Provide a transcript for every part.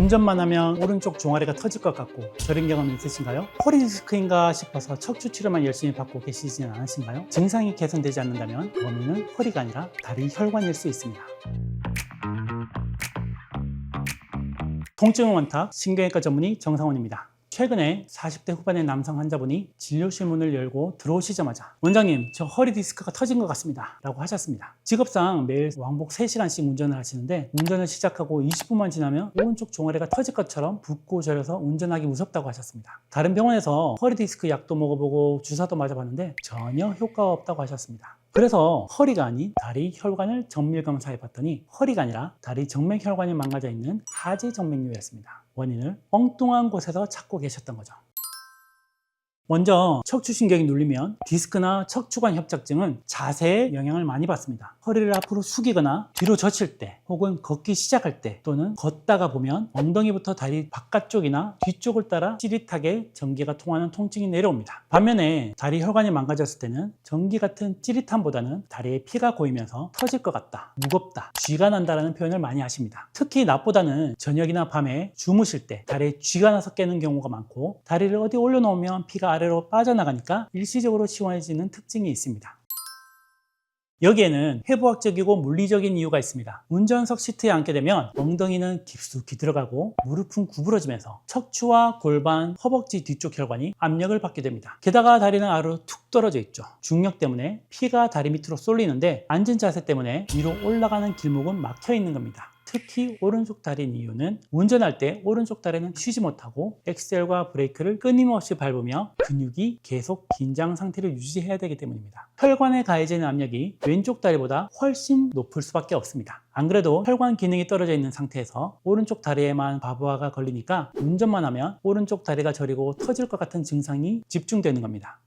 운전만 하면 오른쪽 종아리가 터질 것 같고 저런 경험 있으신가요? 허리 디스크인가 싶어서 척추 치료만 열심히 받고 계시지는 않으신가요? 증상이 개선되지 않는다면 원인은 허리가 아니라 다리 혈관일 수 있습니다. 통증은 원탁 신경외과 전문의 정상원입니다. 최근에 40대 후반의 남성 환자분이 진료실 문을 열고 들어오시자마자 원장님, 저 허리 디스크가 터진 것 같습니다 라고 하셨습니다. 직업상 매일 왕복 3시간씩 운전을 하시는데 운전을 시작하고 20분만 지나면 오른쪽 종아리가 터질 것처럼 붓고 저려서 운전하기 무섭다고 하셨습니다. 다른 병원에서 허리 디스크 약도 먹어보고 주사도 맞아봤는데 전혀 효과가 없다고 하셨습니다. 그래서 허리가 아닌 다리 혈관을 정밀 검사해 봤더니 허리가 아니라 다리 정맥 혈관이 망가져 있는 하지정맥류였습니다. 원인을 엉뚱한 곳에서 찾고 계셨던 거죠. 먼저 척추신경이 눌리면 디스크나 척추관 협착증은 자세에 영향을 많이 받습니다. 허리를 앞으로 숙이거나 뒤로 젖힐 때 혹은 걷기 시작할 때 또는 걷다가 보면 엉덩이부터 다리 바깥쪽이나 뒤쪽을 따라 찌릿하게 전기가 통하는 통증이 내려옵니다. 반면에 다리 혈관이 망가졌을 때는 전기 같은 찌릿함보다는 다리에 피가 고이면서 터질 것 같다, 무겁다, 쥐가 난다라는 표현을 많이 하십니다. 특히 낮보다는 저녁이나 밤에 주무실 때 다리에 쥐가 나서 깨는 경우가 많고 다리를 어디 올려놓으면 피가 아래로 빠져나가니까 일시적으로 시원해지는 특징이 있습니다. 여기에는 해부학적이고 물리적인 이유가 있습니다. 운전석 시트에 앉게 되면 엉덩이는 깊숙이 들어가고 무릎은 구부러지면서 척추와 골반, 허벅지 뒤쪽 혈관이 압력을 받게 됩니다. 게다가 다리는 아래로 툭 떨어져 있죠. 중력 때문에 피가 다리 밑으로 쏠리는데 앉은 자세 때문에 위로 올라가는 길목은 막혀 있는 겁니다. 특히 오른쪽 다리인 이유는 운전할 때 오른쪽 다리는 쉬지 못하고 엑셀과 브레이크를 끊임없이 밟으며 근육이 계속 긴장 상태를 유지해야 되기 때문입니다. 혈관에 가해지는 압력이 왼쪽 다리보다 훨씬 높을 수밖에 없습니다. 안 그래도 혈관 기능이 떨어져 있는 상태에서 오른쪽 다리에만 바보화가 걸리니까 운전만 하면 오른쪽 다리가 저리고 터질 것 같은 증상이 집중되는 겁니다.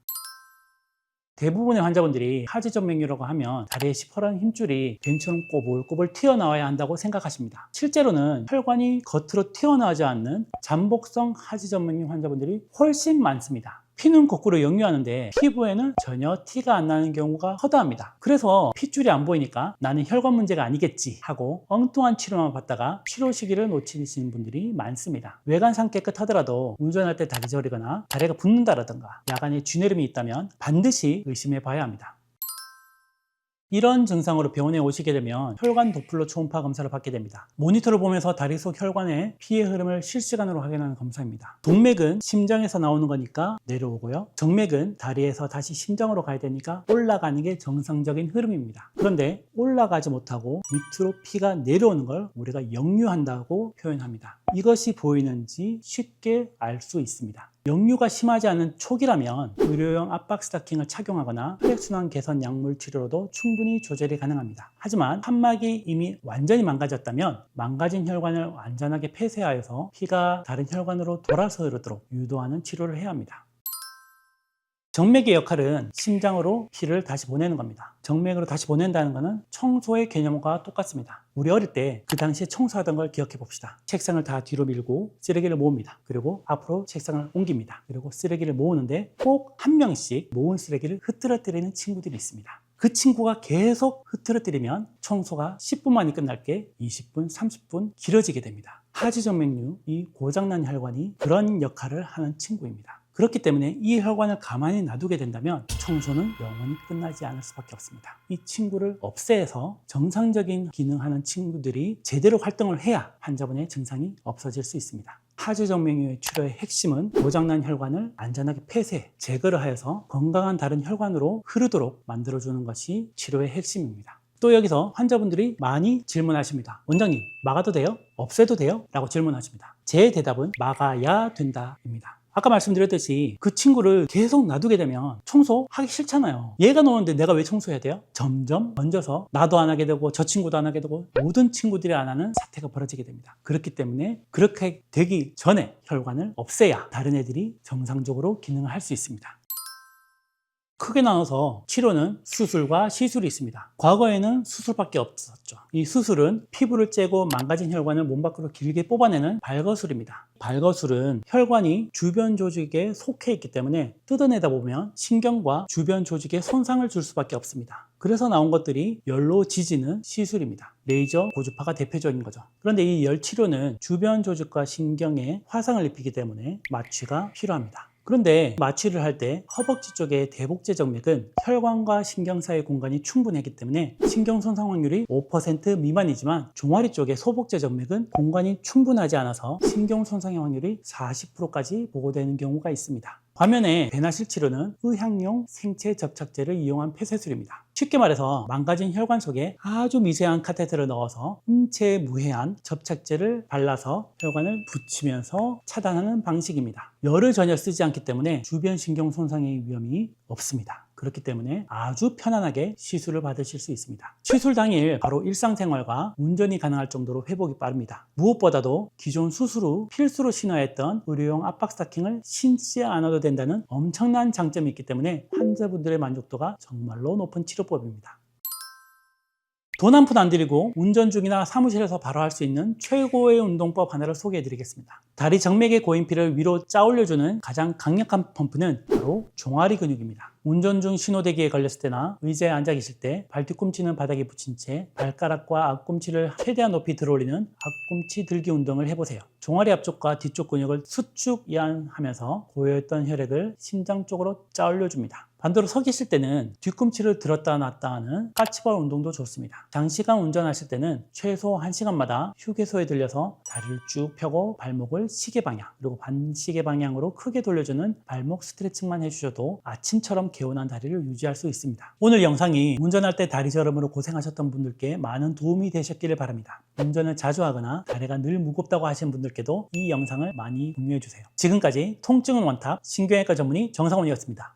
대부분의 환자분들이 하지정맥류라고 하면 다리에 시퍼런 힘줄이 뱀처럼 꼬불꼬불 튀어나와야 한다고 생각하십니다. 실제로는 혈관이 겉으로 튀어나오지 않는 잠복성 하지정맥류 환자분들이 훨씬 많습니다. 피는 거꾸로 역류하는데 피부에는 전혀 티가 안 나는 경우가 허다합니다. 그래서 핏줄이 안 보이니까 나는 혈관 문제가 아니겠지 하고 엉뚱한 치료만 받다가 치료 시기를 놓치시는 분들이 많습니다. 외관상 깨끗하더라도 운전할 때 다리 저리거나 다리가 붓는다라든가 야간에 쥐내름이 있다면 반드시 의심해 봐야 합니다. 이런 증상으로 병원에 오시게 되면 혈관 도플러 초음파 검사를 받게 됩니다. 모니터를 보면서 다리 속 혈관의 피의 흐름을 실시간으로 확인하는 검사입니다. 동맥은 심장에서 나오는 거니까 내려오고요. 정맥은 다리에서 다시 심장으로 가야 되니까 올라가는 게 정상적인 흐름입니다. 그런데 올라가지 못하고 밑으로 피가 내려오는 걸 우리가 역류한다고 표현합니다. 이것이 보이는지 쉽게 알 수 있습니다. 역류가 심하지 않은 초기라면 의료용 압박 스타킹을 착용하거나 혈액순환 개선 약물 치료로도 충분히 조절이 가능합니다. 하지만 판막이 이미 완전히 망가졌다면 망가진 혈관을 완전하게 폐쇄하여서 피가 다른 혈관으로 돌아서 흐르도록 유도하는 치료를 해야 합니다. 정맥의 역할은 심장으로 피를 다시 보내는 겁니다. 정맥으로 다시 보낸다는 것은 청소의 개념과 똑같습니다. 우리 어릴 때 그 당시에 청소하던 걸 기억해 봅시다. 책상을 다 뒤로 밀고 쓰레기를 모읍니다. 그리고 앞으로 책상을 옮깁니다. 그리고 쓰레기를 모으는데 꼭 한 명씩 모은 쓰레기를 흐트러뜨리는 친구들이 있습니다. 그 친구가 계속 흐트러뜨리면 청소가 10분 만에 끝날 게 20분, 30분 길어지게 됩니다. 하지정맥류, 이 고장난 혈관이 그런 역할을 하는 친구입니다. 그렇기 때문에 이 혈관을 가만히 놔두게 된다면 청소는 영원히 끝나지 않을 수밖에 없습니다. 이 친구를 없애서 정상적인 기능하는 친구들이 제대로 활동을 해야 환자분의 증상이 없어질 수 있습니다. 하지정맥류의 치료의 핵심은 고장난 혈관을 안전하게 폐쇄, 제거를 하여서 건강한 다른 혈관으로 흐르도록 만들어주는 것이 치료의 핵심입니다. 또 여기서 환자분들이 많이 질문하십니다. 원장님, 막아도 돼요? 없애도 돼요? 라고 질문하십니다. 제 대답은 막아야 된다입니다. 아까 말씀드렸듯이 그 친구를 계속 놔두게 되면 청소하기 싫잖아요. 얘가 노는데 내가 왜 청소해야 돼요? 점점 번져서 나도 안 하게 되고 저 친구도 안 하게 되고 모든 친구들이 안 하는 사태가 벌어지게 됩니다. 그렇기 때문에 그렇게 되기 전에 혈관을 없애야 다른 애들이 정상적으로 기능을 할 수 있습니다. 크게 나눠서 치료는 수술과 시술이 있습니다. 과거에는 수술밖에 없었죠. 이 수술은 피부를 째고 망가진 혈관을 몸 밖으로 길게 뽑아내는 발거술입니다. 발거술은 혈관이 주변 조직에 속해 있기 때문에 뜯어내다 보면 신경과 주변 조직에 손상을 줄 수밖에 없습니다. 그래서 나온 것들이 열로 지지는 시술입니다. 레이저 고주파가 대표적인 거죠. 그런데 이 열 치료는 주변 조직과 신경에 화상을 입히기 때문에 마취가 필요합니다. 그런데 마취를 할 때 허벅지 쪽의 대복제 정맥은 혈관과 신경 사이 공간이 충분하기 때문에 신경 손상 확률이 5% 미만이지만 종아리 쪽의 소복제 정맥은 공간이 충분하지 않아서 신경 손상의 확률이 40%까지 보고되는 경우가 있습니다. 반면에 배나실 치료는 의학용 생체 접착제를 이용한 폐쇄술입니다. 쉽게 말해서 망가진 혈관 속에 아주 미세한 카테ter을 넣어서 인체에 무해한 접착제를 발라서 혈관을 붙이면서 차단하는 방식입니다. 열을 전혀 쓰지 않기 때문에 주변 신경 손상의 위험이 없습니다. 그렇기 때문에 아주 편안하게 시술을 받으실 수 있습니다. 시술 당일 바로 일상생활과 운전이 가능할 정도로 회복이 빠릅니다. 무엇보다도 기존 수술 후 필수로 신어야 했던 의료용 압박 스타킹을 신지 않아도 된다는 엄청난 장점이 있기 때문에 환자분들의 만족도가 정말로 높은 치료법입니다. 돈 한 푼 안 들이고 운전 중이나 사무실에서 바로 할 수 있는 최고의 운동법 하나를 소개해 드리겠습니다. 다리 정맥의 고인피를 위로 짜올려주는 가장 강력한 펌프는 바로 종아리 근육입니다. 운전 중 신호대기에 걸렸을 때나 의자에 앉아 계실 때 발 뒤꿈치는 바닥에 붙인 채 발가락과 앞꿈치를 최대한 높이 들어올리는 앞꿈치 들기 운동을 해보세요. 종아리 앞쪽과 뒤쪽 근육을 수축 이완하면서 고여있던 혈액을 심장 쪽으로 짜올려줍니다. 반대로 서 계실 때는 뒤꿈치를 들었다 놨다 하는 까치발 운동도 좋습니다. 장시간 운전하실 때는 최소 1시간마다 휴게소에 들려서 다리를 쭉 펴고 발목을 시계 방향 그리고 반시계 방향으로 크게 돌려주는 발목 스트레칭만 해주셔도 아침처럼 개운한 다리를 유지할 수 있습니다. 오늘 영상이 운전할 때 다리 저림으로 고생하셨던 분들께 많은 도움이 되셨기를 바랍니다. 운전을 자주 하거나 다리가 늘 무겁다고 하시는 분들께도 이 영상을 많이 공유해 주세요. 지금까지 통증은 원탑 신경외과 전문의 정상훈이었습니다.